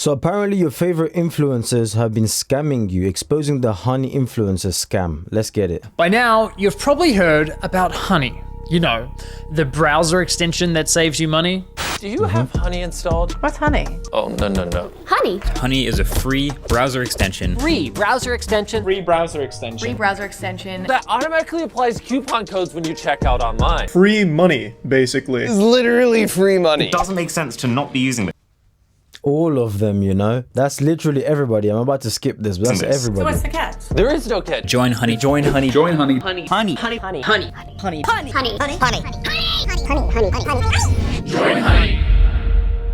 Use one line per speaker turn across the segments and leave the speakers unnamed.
So apparently your favorite influencers have been scamming you, exposing the Honey influencer scam. Let's get it.
By now, you've probably heard about Honey. You know, the browser extension that saves you money.
Do you have Honey installed?
What's Honey?
Oh, no.
Honey.
Honey is a free browser extension.
Free browser extension.
Free browser extension.
Free browser extension.
That automatically applies coupon codes when you check out online.
Free money, basically.
It's literally free money.
It doesn't make sense to not be using it.
All of them, you know? That's literally everybody. I'm about to skip this, but that's
So
everybody.
what's the catch?
There is no catch.
Join Honey.
Join Honey.
Join Honey.
Honey.
Honey.
Honey. Honey.
Honey.
Honey.
Honey.
Honey.
Honey.
Join Honey.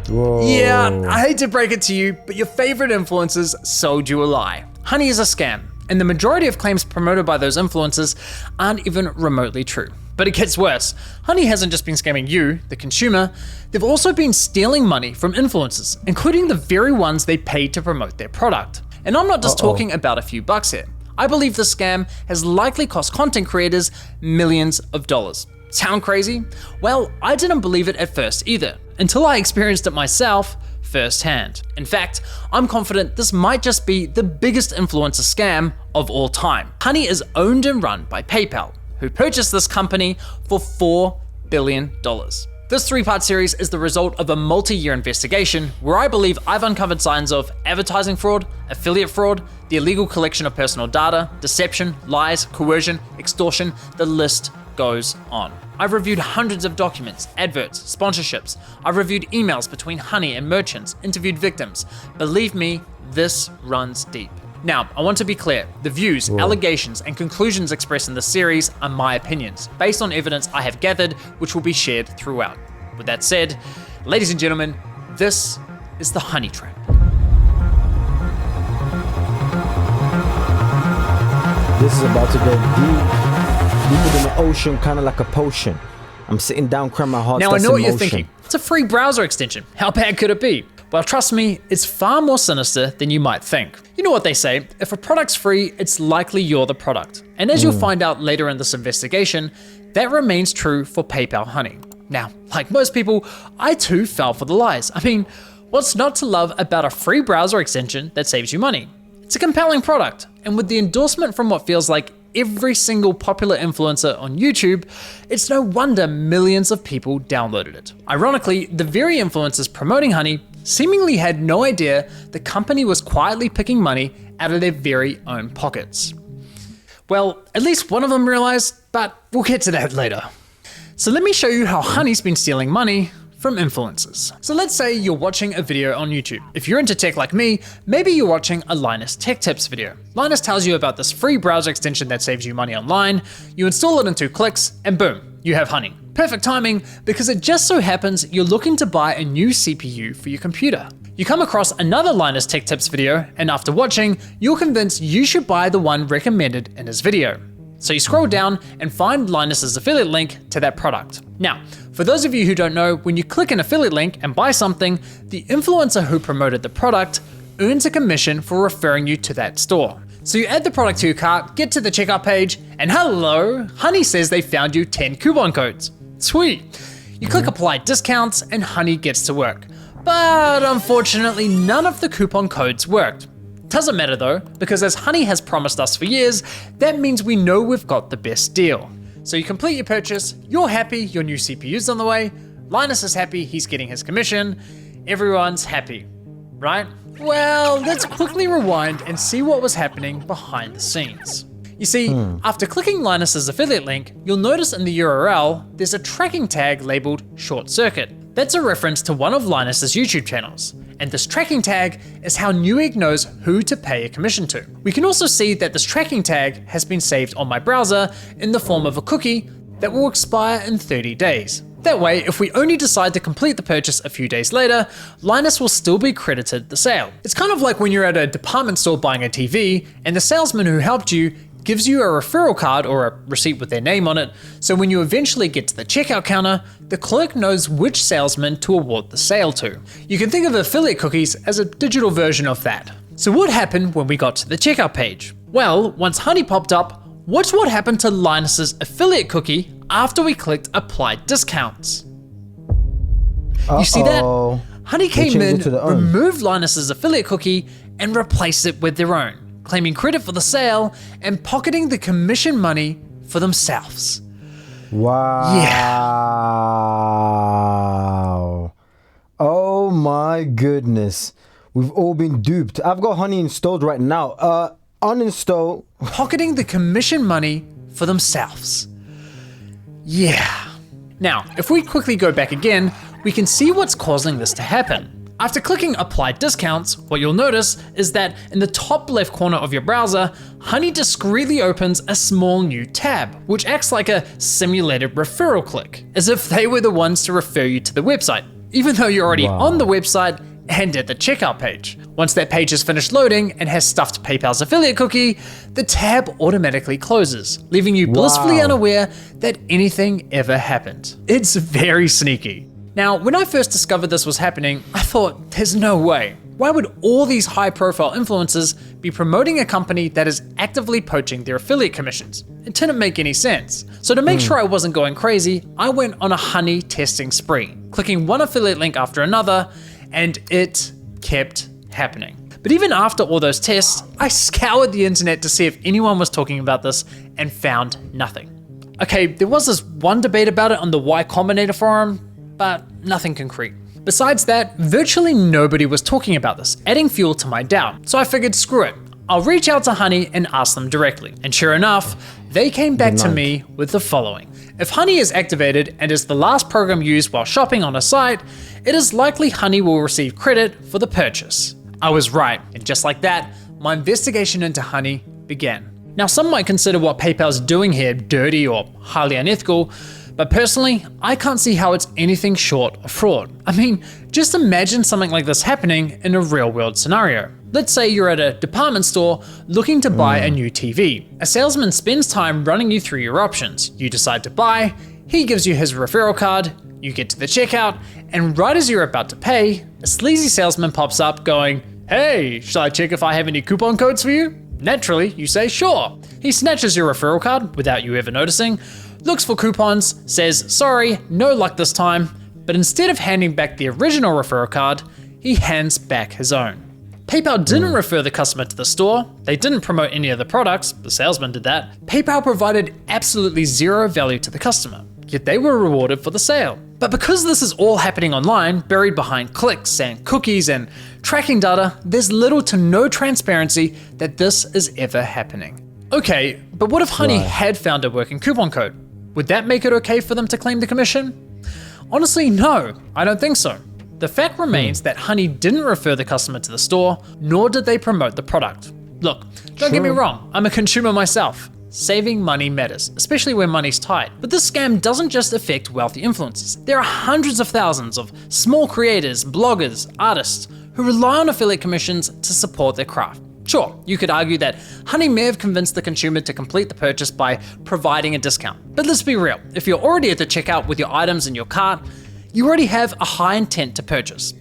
Whoa.
Yeah, I hate to break it to you, but your favorite influencers sold you a lie. Honey is a scam, and the majority of claims promoted by those influencers aren't even remotely true. But it gets worse. Honey hasn't just been scamming you, the consumer, they've also been stealing money from influencers, including the very ones they paid to promote their product. And I'm not just talking about a few bucks here. I believe the scam has likely cost content creators millions of dollars. Sound crazy? Well, I didn't believe it at first either, until I experienced it myself firsthand. In fact, I'm confident this might just be the biggest influencer scam of all time. Honey is owned and run by PayPal, who purchased this company for $4 billion. This 3-part series is the result of a multi-year investigation where I believe I've uncovered signs of advertising fraud, affiliate fraud, the illegal collection of personal data, deception, lies, coercion, extortion, the list goes on. I've reviewed hundreds of documents, adverts, sponsorships. I've reviewed emails between Honey and merchants, interviewed victims. Believe me, this runs deep. Now, I want to be clear, the views, allegations, and conclusions expressed in this series are my opinions, based on evidence I have gathered, which will be shared throughout. With that said, ladies and gentlemen, this is the Honey Trap.
This is about to go deeper than the ocean, kind of like a potion. I'm sitting down, crying my heart.
Now I know what you're thinking. It's a free browser extension. How bad could it be? Well, trust me, it's far more sinister than you might think. You know what they say, if a product's free, it's likely you're the product. And as you'll find out later in this investigation, that remains true for PayPal Honey. Now, like most people, I too fell for the lies. I mean, what's not to love about a free browser extension that saves you money? It's a compelling product, and with the endorsement from what feels like every single popular influencer on YouTube, it's no wonder millions of people downloaded it. Ironically, the very influencers promoting Honey seemingly had no idea the company was quietly picking money out of their very own pockets. Well, at least one of them realized, but we'll get to that later. So let me show you how Honey's been stealing money from influencers. So let's say you're watching a video on YouTube. If you're into tech like me, maybe you're watching a Linus Tech Tips video. Linus tells you about this free browser extension that saves you money online. You install it in 2 clicks and boom, you have Honey. Perfect timing because it just so happens you're looking to buy a new CPU for your computer. You come across another Linus Tech Tips video, and after watching, you're convinced you should buy the one recommended in his video. So you scroll down and find Linus's affiliate link to that product. Now, for those of you who don't know, when you click an affiliate link and buy something, the influencer who promoted the product earns a commission for referring you to that store. So you add the product to your cart, get to the checkout page, and hello, Honey says they found you 10 coupon codes. Sweet. You click apply discounts and Honey gets to work. But unfortunately, none of the coupon codes worked. Doesn't matter though, because as Honey has promised us for years, that means we know we've got the best deal. So you complete your purchase, you're happy, your new CPU's on the way, Linus is happy, he's getting his commission, everyone's happy, right? Well, let's quickly rewind and see what was happening behind the scenes. You see, after clicking Linus's affiliate link, you'll notice in the URL, there's a tracking tag labeled short circuit. That's a reference to one of Linus's YouTube channels. And this tracking tag is how Newegg knows who to pay a commission to. We can also see that this tracking tag has been saved on my browser in the form of a cookie that will expire in 30 days. That way, if we only decide to complete the purchase a few days later, Linus will still be credited the sale. It's kind of like when you're at a department store buying a TV and the salesman who helped you gives you a referral card or a receipt with their name on it, so when you eventually get to the checkout counter, the clerk knows which salesman to award the sale to. You can think of affiliate cookies as a digital version of that. So what happened when we got to the checkout page? Well, once Honey popped up, watch what happened to Linus's affiliate cookie after we clicked apply discounts. You see that? Honey came
changed
in,
it to their own.
removed Linus's affiliate cookie, and replaced it with their own, claiming credit for the sale and pocketing the commission money for themselves.
Wow. Oh my goodness. We've all been duped. I've got Honey installed right now. Uninstall.
Pocketing the commission money for themselves. Yeah. Now, if we quickly go back again, we can see what's causing this to happen. After clicking apply discounts, what you'll notice is that in the top left corner of your browser, Honey discreetly opens a small new tab, which acts like a simulated referral click, as if they were the ones to refer you to the website, even though you're already on the website and at the checkout page. Once that page is finished loading and has stuffed PayPal's affiliate cookie, the tab automatically closes, leaving you blissfully unaware that anything ever happened. It's very sneaky. Now, when I first discovered this was happening, I thought, there's no way. Why would all these high-profile influencers be promoting a company that is actively poaching their affiliate commissions? It didn't make any sense. So to make sure I wasn't going crazy, I went on a Honey testing spree, clicking one affiliate link after another, and it kept happening. But even after all those tests, I scoured the internet to see if anyone was talking about this and found nothing. Okay, there was this one debate about it on the Y Combinator forum, but nothing concrete. Besides that, virtually nobody was talking about this, adding fuel to my doubt. So I figured, screw it. I'll reach out to Honey and ask them directly. And sure enough, they came back to me with the following. If Honey is activated and is the last program used while shopping on a site, it is likely Honey will receive credit for the purchase. I was right, and just like that, my investigation into Honey began. Now, some might consider what PayPal's doing here dirty or highly unethical, but personally, I can't see how it's anything short of fraud. I mean, just imagine something like this happening in a real-world scenario. Let's say you're at a department store looking to buy a new TV. A salesman spends time running you through your options. You decide to buy, he gives you his referral card, you get to the checkout, and right as you're about to pay, a sleazy salesman pops up going, "Hey, shall I check if I have any coupon codes for you?" Naturally, you say sure. He snatches your referral card without you ever noticing, looks for coupons, says, "Sorry, no luck this time," but instead of handing back the original referral card, he hands back his own. PayPal didn't refer the customer to the store, they didn't promote any of the products, the salesman did that. PayPal provided absolutely zero value to the customer, yet they were rewarded for the sale. But because this is all happening online, buried behind clicks and cookies and tracking data, there's little to no transparency that this is ever happening. Okay, but what if Honey had found a working coupon code? Would that make it okay for them to claim the commission? Honestly, no, I don't think so. The fact remains that Honey didn't refer the customer to the store, nor did they promote the product. Look, don't get me wrong, I'm a consumer myself. Saving money matters, especially when money's tight. But this scam doesn't just affect wealthy influencers. There are hundreds of thousands of small creators, bloggers, artists who rely on affiliate commissions to support their craft. Sure, you could argue that Honey may have convinced the consumer to complete the purchase by providing a discount. But let's be real, if you're already at the checkout with your items in your cart, you already have a high intent to purchase.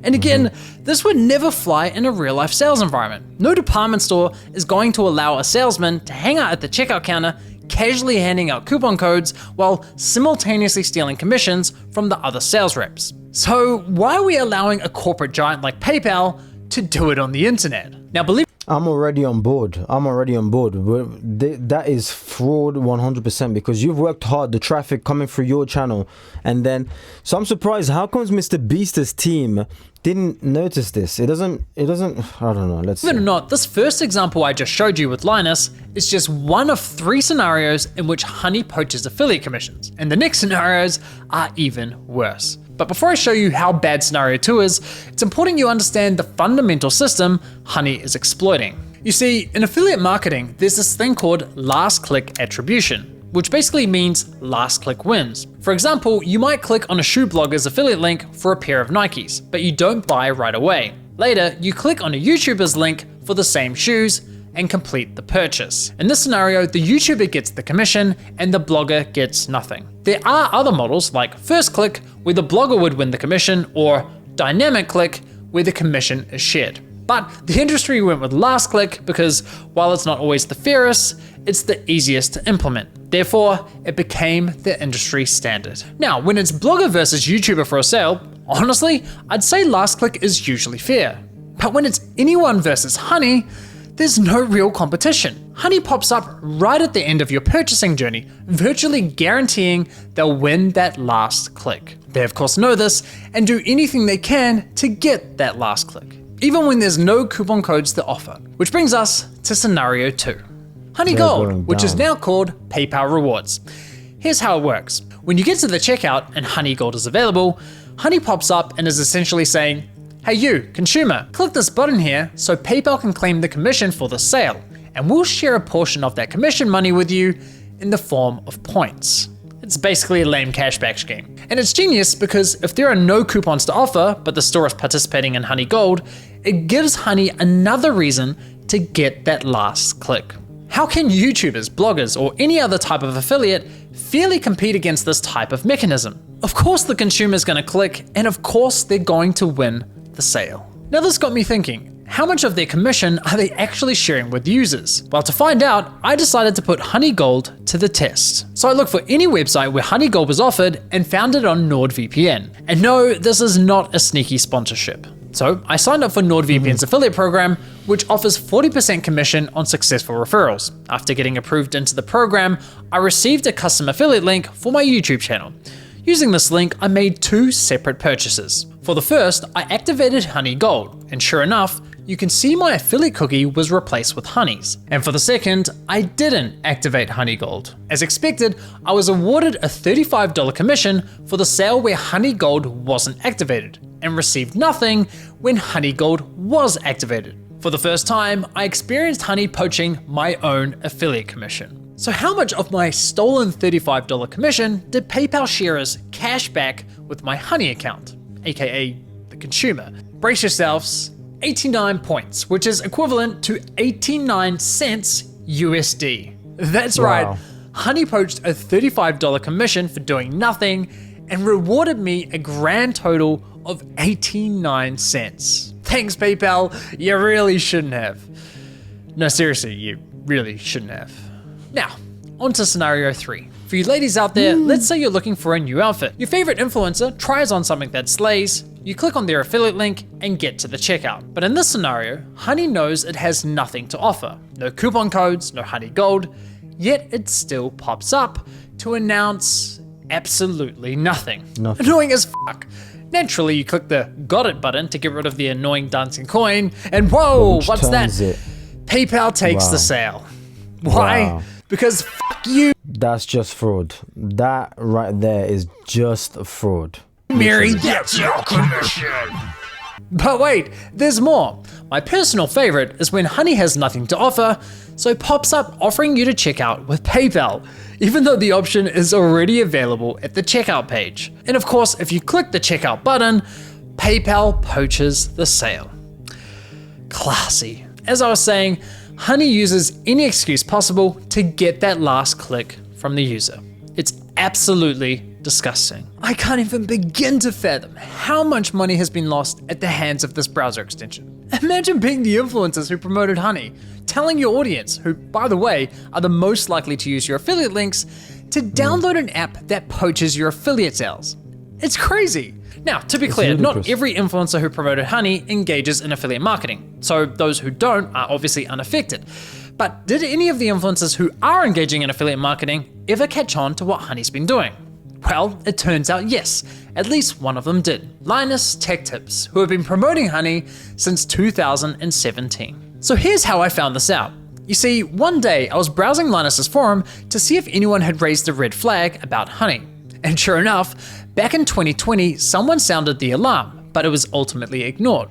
And again, this would never fly in a real life sales environment. No department store is going to allow a salesman to hang out at the checkout counter, casually handing out coupon codes while simultaneously stealing commissions from the other sales reps. So why are we allowing a corporate giant like PayPal to do it on the internet? Now, believe
I'm already on board. That is fraud 100% because you've worked hard, the traffic coming through your channel. And then, so I'm surprised, how comes Mr. Beast's team didn't notice this? It doesn't, I don't know, let's see.
Believe it or not, this first example I just showed you with Linus is just one of 3 scenarios in which Honey poaches affiliate commissions. And the next scenarios are even worse. But before I show you how bad scenario 2 is, it's important you understand the fundamental system Honey is exploiting. You see, in affiliate marketing, there's this thing called last click attribution, which basically means last click wins. For example, you might click on a shoe blogger's affiliate link for a pair of Nikes, but you don't buy right away. Later, you click on a YouTuber's link for the same shoes and complete the purchase. In this scenario, the YouTuber gets the commission and the blogger gets nothing. There are other models like first click, where the blogger would win the commission, or dynamic click, where the commission is shared. But the industry went with last click because while it's not always the fairest, it's the easiest to implement. Therefore, it became the industry standard. Now, when it's blogger versus YouTuber for a sale, Honestly, I'd say last click is usually fair. But when it's anyone versus Honey, there's no real competition. Honey pops up right at the end of your purchasing journey, virtually guaranteeing they'll win that last click. They of course know this and do anything they can to get that last click, even when there's no coupon codes to offer. Which brings us to scenario 2. Honey
They're
Gold,
going
which is
down.
now called PayPal Rewards. Here's how it works. When you get to the checkout and Honey Gold is available, Honey pops up and is essentially saying, "Hey you, consumer, click this button here so PayPal can claim the commission for the sale, and we'll share a portion of that commission money with you in the form of points." It's basically a lame cashback scheme. And it's genius because if there are no coupons to offer, but the store is participating in Honey Gold, it gives Honey another reason to get that last click. How can YouTubers, bloggers, or any other type of affiliate fairly compete against this type of mechanism? Of course the consumer's gonna click, and of course they're going to win the sale. Now this got me thinking, how much of their commission are they actually sharing with users? Well, to find out, I decided to put Honey Gold to the test. So I looked for any website where Honey Gold was offered and found it on NordVPN. And no, this is not a sneaky sponsorship. So I signed up for NordVPN's affiliate program, which offers 40% commission on successful referrals. After getting approved into the program, I received a custom affiliate link for my YouTube channel. Using this link, I made 2 separate purchases. For the first, I activated Honey Gold, and sure enough, you can see my affiliate cookie was replaced with Honey's. And for the second, I didn't activate Honey Gold. As expected, I was awarded a $35 commission for the sale where Honey Gold wasn't activated, and received nothing when Honey Gold was activated. For the first time, I experienced Honey poaching my own affiliate commission. So how much of my stolen $35 commission did PayPal share as cash back with my Honey account, aka the consumer? Brace yourselves, 89 points, which is equivalent to 89 cents USD. That's right,
Wow.
Honey poached a $35 commission for doing nothing and rewarded me a grand total of 89 cents. Thanks PayPal, you really shouldn't have. No, seriously, you really shouldn't have. Now, on to scenario 3. For you ladies out there, let's say you're looking for a new outfit. Your favorite influencer tries on something that slays, you click on their affiliate link and get to the checkout. But in this scenario, Honey knows it has nothing to offer. No coupon codes, no Honey Gold, yet it still pops up to announce absolutely nothing.
Nothing.
Annoying as fuck. Naturally, you click the got it button to get rid of the annoying dancing coin, and whoa,
Which
what's that?
turns it.
PayPal takes
Wow.
the sale. Why?
Wow.
Because fuck you,
That's just fraud. That right there is just a fraud.
Mary, that's your commission. But wait, there's more. My personal favorite is when Honey has nothing to offer, so pops up offering you to check out with PayPal, even though the option is already available at the checkout page. And of course, if you click the checkout button, PayPal poaches the sale. Classy. As I was saying, Honey uses any excuse possible to get that last click from the user. It's absolutely disgusting. I can't even begin to fathom how much money has been lost at the hands of this browser extension. Imagine being the influencers who promoted Honey, telling your audience, who by the way are the most likely to use your affiliate links, to download an app that poaches your affiliate sales. It's crazy. Now, to be clear, not
ludicrous.
every influencer who promoted Honey engages in affiliate marketing, so those who don't are obviously unaffected. But did any of the influencers who are engaging in affiliate marketing ever catch on to what Honey's been doing? Well, it turns out yes, at least one of them did. Linus Tech Tips, who have been promoting Honey since 2017. So here's how I found this out. You see, one day I was browsing Linus's forum to see if anyone had raised a red flag about Honey. And sure enough, back in 2020, someone sounded the alarm, but it was ultimately ignored.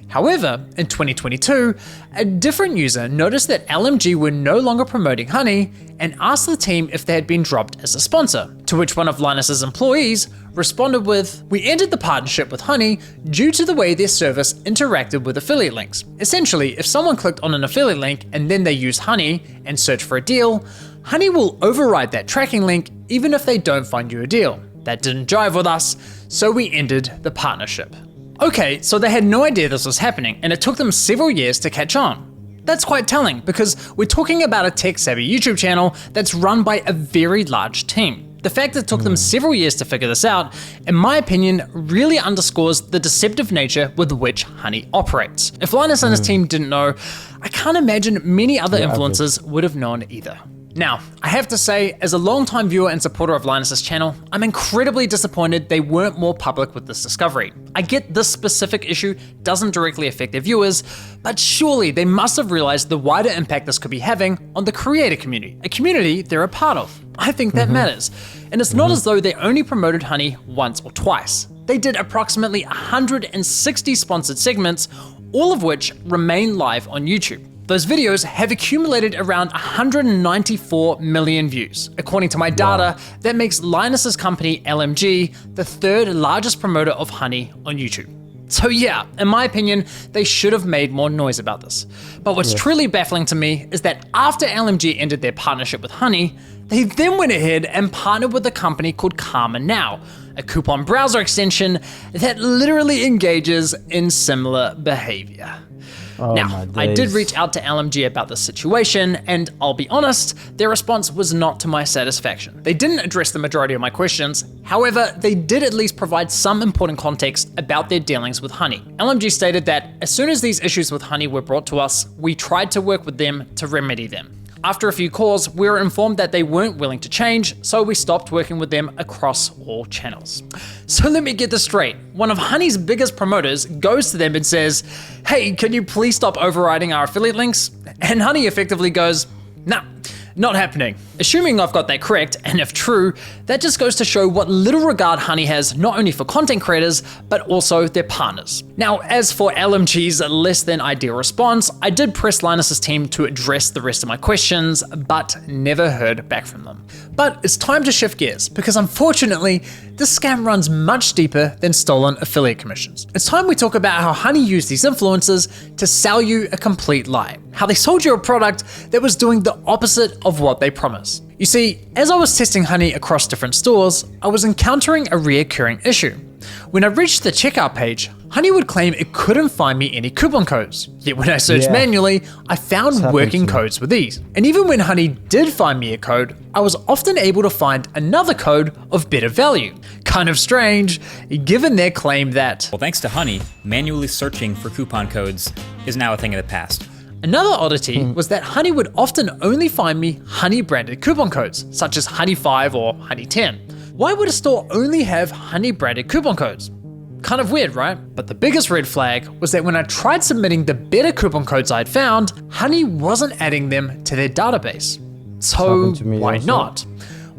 However, in 2022, a different user noticed that LMG were no longer promoting Honey and asked the team if they had been dropped as a sponsor, to which one of Linus's employees responded with, "We ended the partnership with Honey due to the way their service interacted with affiliate links. Essentially, if someone clicked on an affiliate link and then they use Honey and search for a deal, Honey will override that tracking link even if they don't find you a deal. That didn't jive with us, so we ended the partnership." Okay, so they had no idea this was happening, and it took them several years to catch on. That's quite telling, because we're talking about a tech-savvy YouTube channel that's run by a very large team. The fact that it took them several years to figure this out, in my opinion, really underscores the deceptive nature with which Honey operates. If Linus and his team didn't know, I can't imagine many other influencers would have known either. Now, I have to say, as a longtime viewer and supporter of Linus's channel, I'm incredibly disappointed they weren't more public with this discovery. I get this specific issue doesn't directly affect their viewers, but surely they must have realized the wider impact this could be having on the creator community, a community they're a part of. I think that matters. And it's not as though they only promoted Honey once or twice. They did approximately 160 sponsored segments, all of which remain live on YouTube. Those videos have accumulated around 194 million views. According to my data, that makes Linus's company LMG the third largest promoter of Honey on YouTube. So yeah, in my opinion, they should have made more noise about this. But what's truly baffling to me is that after LMG ended their partnership with Honey, they then went ahead and partnered with a company called Karma Now, a coupon browser extension that literally engages in similar behavior. Now, I did reach out to LMG about this situation, and I'll be honest, their response was not to my satisfaction. They didn't address the majority of my questions, however, they did at least provide some important context about their dealings with Honey. LMG stated that as soon as these issues with Honey were brought to us, we tried to work with them to remedy them. After a few calls, we were informed that they weren't willing to change, so we stopped working with them across all channels. So let me get this straight. One of Honey's biggest promoters goes to them and says, "Hey, can you please stop overriding our affiliate links?" And Honey effectively goes, "Nah, not happening." Assuming I've got that correct, and if true, that just goes to show what little regard Honey has not only for content creators, but also their partners. Now, as for LMG's less than ideal response, I did press Linus's team to address the rest of my questions, but never heard back from them. But it's time to shift gears, because unfortunately, this scam runs much deeper than stolen affiliate commissions. It's time we talk about how Honey used these influencers to sell you a complete lie. How they sold you a product that was doing the opposite of what they promised. You see, as I was testing Honey across different stores, I was encountering a reoccurring issue. When I reached the checkout page, Honey would claim it couldn't find me any coupon codes. Yet when I searched manually, I found working codes with ease. And even when Honey did find me a code, I was often able to find another code of better value. Kind of strange, given their claim that,
Well, thanks to Honey, manually searching for coupon codes is now a thing of the past.
Another oddity was that Honey would often only find me Honey branded coupon codes, such as Honey 5 or Honey 10. Why would a store only have Honey branded coupon codes? Kind of weird, right? But the biggest red flag was that when I tried submitting the better coupon codes I'd found, Honey wasn't adding them to their database. So why not?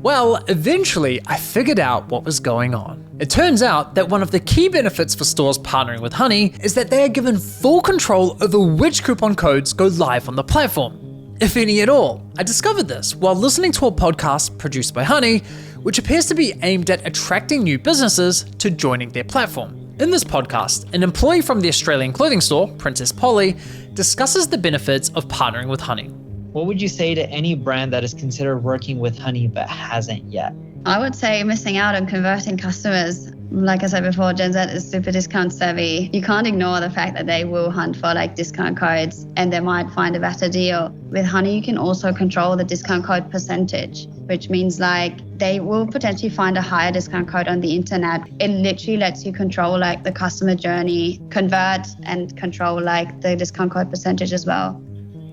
Well, eventually I figured out what was going on. It turns out that one of the key benefits for stores partnering with Honey is that they are given full control over which coupon codes go live on the platform, if any at all. I discovered this while listening to a podcast produced by Honey, which appears to be aimed at attracting new businesses to joining their platform. In this podcast, an employee from the Australian clothing store, Princess Polly, discusses the benefits of partnering with Honey.
What would you say to any brand that is considered working with Honey but hasn't yet?
I would say missing out on converting customers. Like I said before, Gen Z is super discount savvy. You can't ignore the fact that they will hunt for like discount codes and they might find a better deal. With Honey, you can also control the discount code percentage, which means like they will potentially find a higher discount code on the internet. It literally lets you control like the customer journey, convert and control like the discount code percentage as well.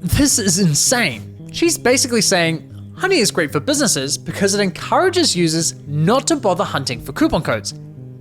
This is insane. She's basically saying, Honey is great for businesses because it encourages users not to bother hunting for coupon codes,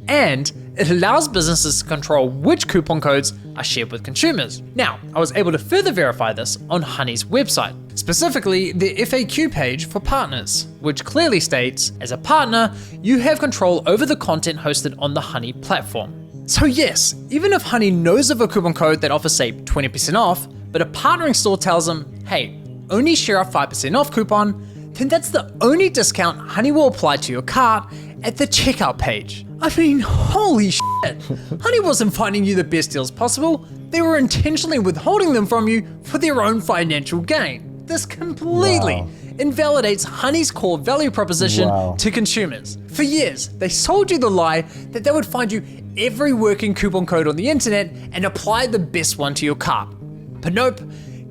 and it allows businesses to control which coupon codes are shared with consumers. Now, I was able to further verify this on Honey's website, specifically the FAQ page for partners, which clearly states, as a partner, you have control over the content hosted on the Honey platform. So yes, even if Honey knows of a coupon code that offers say 20% off, but a partnering store tells them, hey, only share a 5% off coupon, then that's the only discount Honey will apply to your cart at the checkout page. I mean, holy shit. Honey wasn't finding you the best deals possible. They were intentionally withholding them from you for their own financial gain. This completely invalidates Honey's core value proposition to consumers. For years, they sold you the lie that they would find you every working coupon code on the internet and apply the best one to your cart. But nope,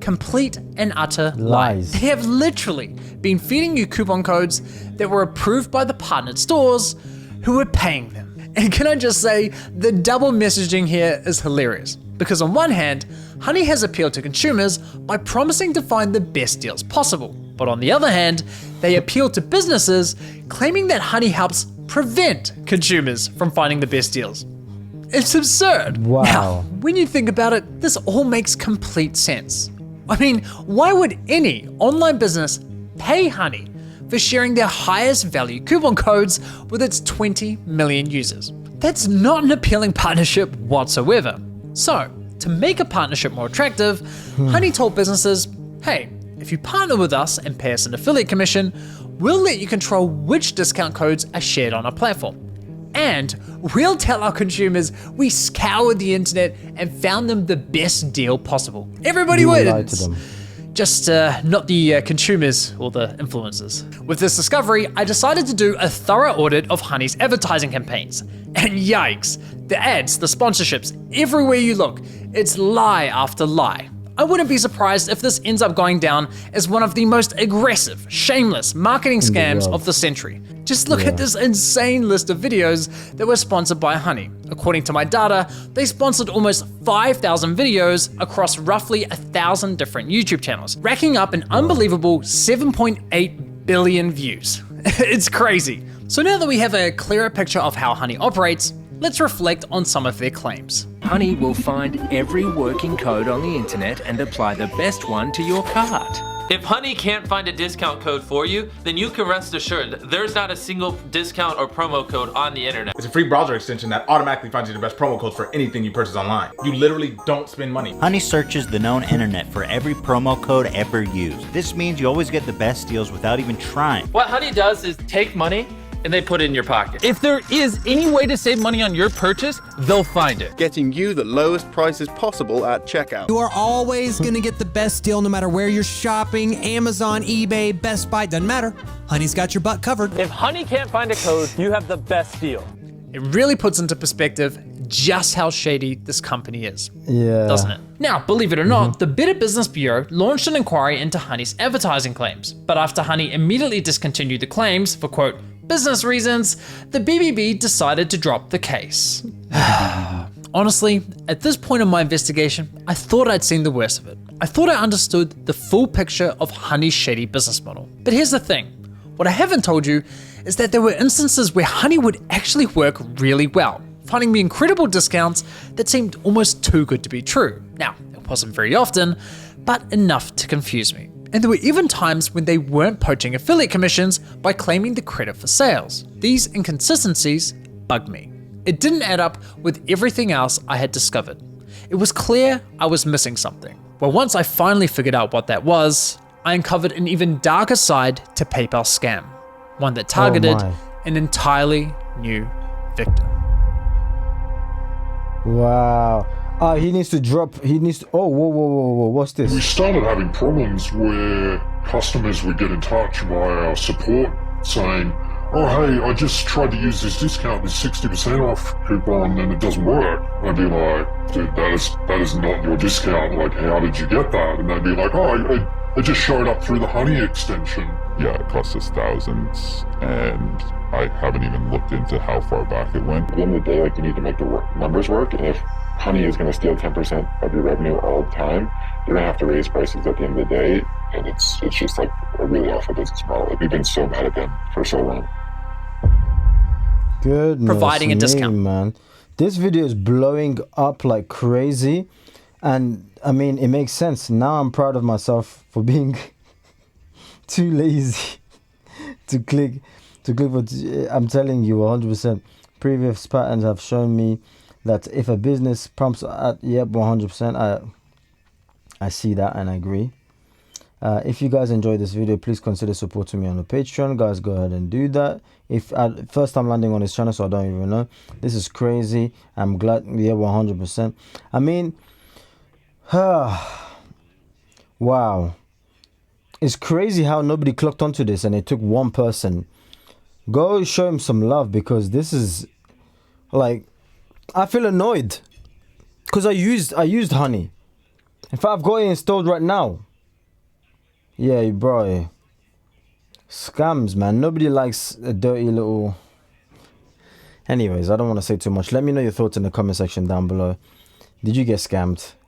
complete and utter lies. They have literally been feeding you coupon codes that were approved by the partnered stores who were paying them. And can I just say, the double messaging here is hilarious. Because on one hand, Honey has appealed to consumers by promising to find the best deals possible. But on the other hand, they appeal to businesses claiming that Honey helps prevent consumers from finding the best deals. It's absurd.
Wow.
Now, when you think about it, this all makes complete sense. I mean, why would any online business pay Honey for sharing their highest value coupon codes with its 20 million users? That's not an appealing partnership whatsoever. So, to make a partnership more attractive, Honey told businesses, hey, if you partner with us and pay us an affiliate commission, we'll let you control which discount codes are shared on our platform. And we'll tell our consumers we scoured the internet and found them the best deal possible. Everybody
You lied
wins.
to them.
Just not the consumers or the influencers. With this discovery, I decided to do a thorough audit of Honey's advertising campaigns. And yikes, the ads, the sponsorships, everywhere you look, it's lie after lie. I wouldn't be surprised if this ends up going down as one of the most aggressive, shameless marketing scams of the century. Just look at this insane list of videos that were sponsored by Honey. According to my data, they sponsored almost 5,000 videos across roughly 1,000 different YouTube channels, racking up an unbelievable 7.8 billion views. It's crazy. So now that we have a clearer picture of how Honey operates, let's reflect on some of their claims.
Honey will find every working code on the internet and apply the best one to your cart.
If Honey can't find a discount code for you, then you can rest assured there's not a single discount or promo code on the internet.
It's a free browser extension that automatically finds you the best promo codes for anything you purchase online. You literally don't spend money.
Honey searches the known internet for every promo code ever used. This means you always get the best deals without even trying.
What Honey does is take money and they put it in your pocket.
If there is any way to save money on your purchase, they'll find it.
Getting you the lowest prices possible at checkout.
You are always gonna get the best deal no matter where you're shopping. Amazon, eBay, Best Buy, doesn't matter. Honey's got your butt covered.
If Honey can't find a code, you have the best deal.
It really puts into perspective just how shady this company is, doesn't it? Now, believe it or not, the Better Business Bureau launched an inquiry into Honey's advertising claims. But after Honey immediately discontinued the claims for, quote, business reasons, the BBB decided to drop the case. Honestly, at this point in my investigation, I thought I'd seen the worst of it. I thought I understood the full picture of Honey's shady business model. But here's the thing. What I haven't told you is that there were instances where Honey would actually work really well, finding me incredible discounts that seemed almost too good to be true. Now, it wasn't very often, but enough to confuse me. And there were even times when they weren't poaching affiliate commissions by claiming the credit for sales. These inconsistencies bugged me. It didn't add up with everything else I had discovered. It was clear I was missing something. Well, once I finally figured out what that was, I uncovered an even darker side to PayPal's scam. One that targeted an entirely new victim.
Wow. He needs to drop, oh, whoa, what's this?
We started having problems where customers would get in touch via our support saying, oh, hey, I just tried to use this discount, this 60% off coupon, and it doesn't work. And I'd be like, dude, that is not your discount. Like, how did you get that? And they'd be like, oh, it just showed up through the Honey extension.
Yeah, it cost us thousands, and I haven't even looked into how far back it went.
At the end of the day, like, you need to make the numbers work, and if Honey is going to steal 10% of your revenue all the time, you're going to have to raise prices at the end of the day, and it's just like a really awful business model. Like, we've been so mad at them for so long.
Goodness
providing a discount,
man. This video is blowing up like crazy, and I mean, it makes sense. Now I'm proud of myself for being too lazy to click what I'm telling you 100%. Previous patterns have shown me that if a business prompts at 100%, I see that and I agree. If you guys enjoyed this video, please consider supporting me on the Patreon. Guys, go ahead and do that. If first time landing on this channel, so I don't even know. This is crazy. I'm glad. 100%. I mean, wow. It's crazy how nobody clocked onto this and it took one person. Go show him some love, because this is like, I feel annoyed because I used Honey In fact, I've got it installed right now. Yeah, bro. Scams, man. Nobody likes a dirty little... Anyways, I don't want to say too much. Let me know your thoughts in the comment section down below. Did you get scammed?